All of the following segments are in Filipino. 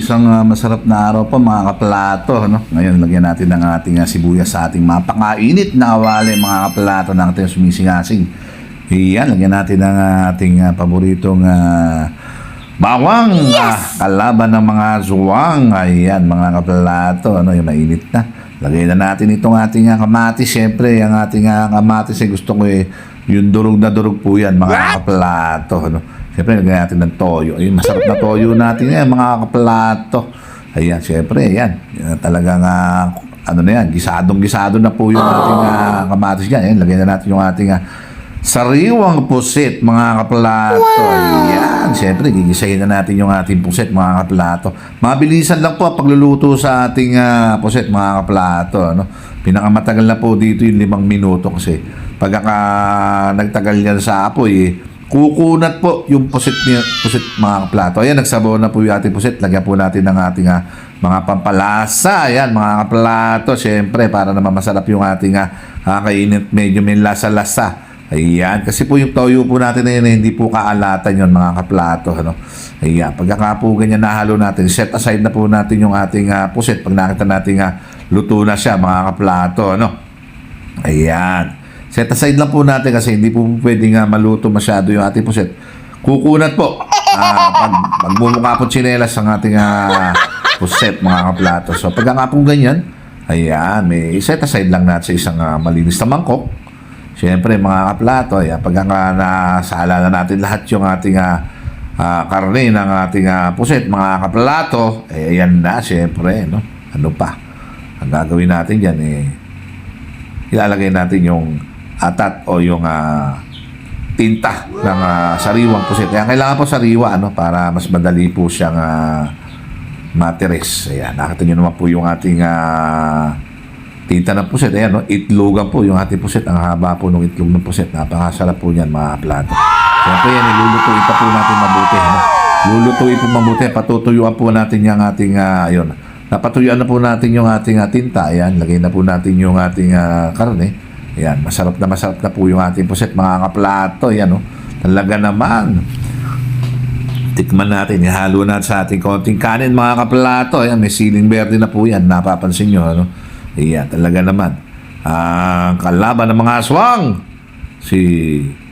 isang masarap na araw pa mga kaplato. No? Ngayon, lagyan natin ng ating sibuyas sa ating mapakainit na kawali mga kaplato na ating sumisingasing. Iyan, lagyan natin ng ating paboritong bawang. Kalaban ng mga zuwang. Ayan, mga kaplato. Ano, yung mainit na. Lagyan na natin itong ating kamatis. Siyempre, ang ating kamatis gusto ko yung durog na durog po yan mga kaplato. Ano? Siyempre, lagyan natin ng toyo. Ay, masarap na toyo natin yan, mga kaplato. Ayan, siyempre, yan. Yan talagang, ano na yan, gisadong-gisado na po yung ating kamatis yan. Ayan, lagyan na natin yung ating sariwang pusit, mga kaplato. Ayan, siyempre, gigisahin na natin yung ating pusit, mga kaplato. Mabilisan lang po pagluluto sa ating pusit, mga kaplato. Ano? Pinakamatagal na po dito yung 5 minuto kasi pagka nagtagal yan sa apoy, kukunat po yung pusit mga kaplato. Ayan, nagsabaw na po yung ating pusit. Lagyan po natin ng ating mga pampalasa. Ayan, mga kaplato. Siyempre, para naman masarap yung ating kakainin, medyo may lasa-lasa. Ayan, kasi po yung toyo po natin na yun, hindi po kaalatan yun, mga kaplato. Ano? Ayan, pagka po ganyan nahalo natin, set aside na po natin yung ating pusit. Pag nakita natin luto na siya, mga kaplato. Ano? Ayan. Set aside lang po natin kasi hindi po pwedeng maluto masyado yung ating puset. Kukunat po. Pag bumukha po tsinelas ang ating puset, mga kaplato. So, pag nga po ganyan, ayan, may set aside lang natin sa isang malinis na mangkok. Siyempre, mga kaplato, ayan, pag nga nasala na natin lahat yung ating karne ng ating puset, mga kaplato, ayan na, siyempre, no? Ano pa? Ang gagawin natin dyan, ilalagay natin yung atat o yung tinta ng sariwang pusit. Kaya kailangan po sariwa para mas madali po siyang matiris. Ayan, nakita nyo naman po yung ating tinta ng pusit. Ayan, no? Itlogan po yung ating pusit. Ang haba po ng itlog ng pusit. Napakasarap po yan, mga plato. Siyempre yan, ilulutuin pa po natin mabuti. Lulutuin po mabuti. Patutuyuan po natin yung ating ayun. Napatuyuan na po natin yung ating tinta. Ayan, lagay na po natin yung ating karne. Ayan, masarap na po yung ating puset, mga kaplato. Ayan, talaga naman. Tikman natin, ihalo natin sa ating konting kanin, mga kaplato. Ayan, may siling berde na po yan, napapansin nyo. Ayan, talaga naman. Kalaban ng mga aswang, si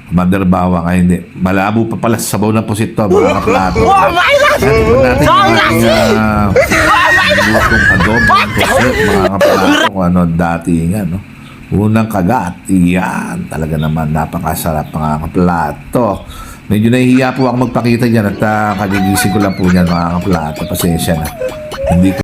Commander Bawang. Ay, hindi, malabo pa pala sa sabaw ng pusit to, mga kaplato. Tikman natin yung ating lutong adobong pusit, mga kaplato. Kung ano datingan, unang kagat. Iyan, talaga naman napakasarap, mga kaplato. Medyo nahihiya po ako magpakita dyan at kagigising ko lang po yan, mga kaplato. Pasensya na. Hindi ko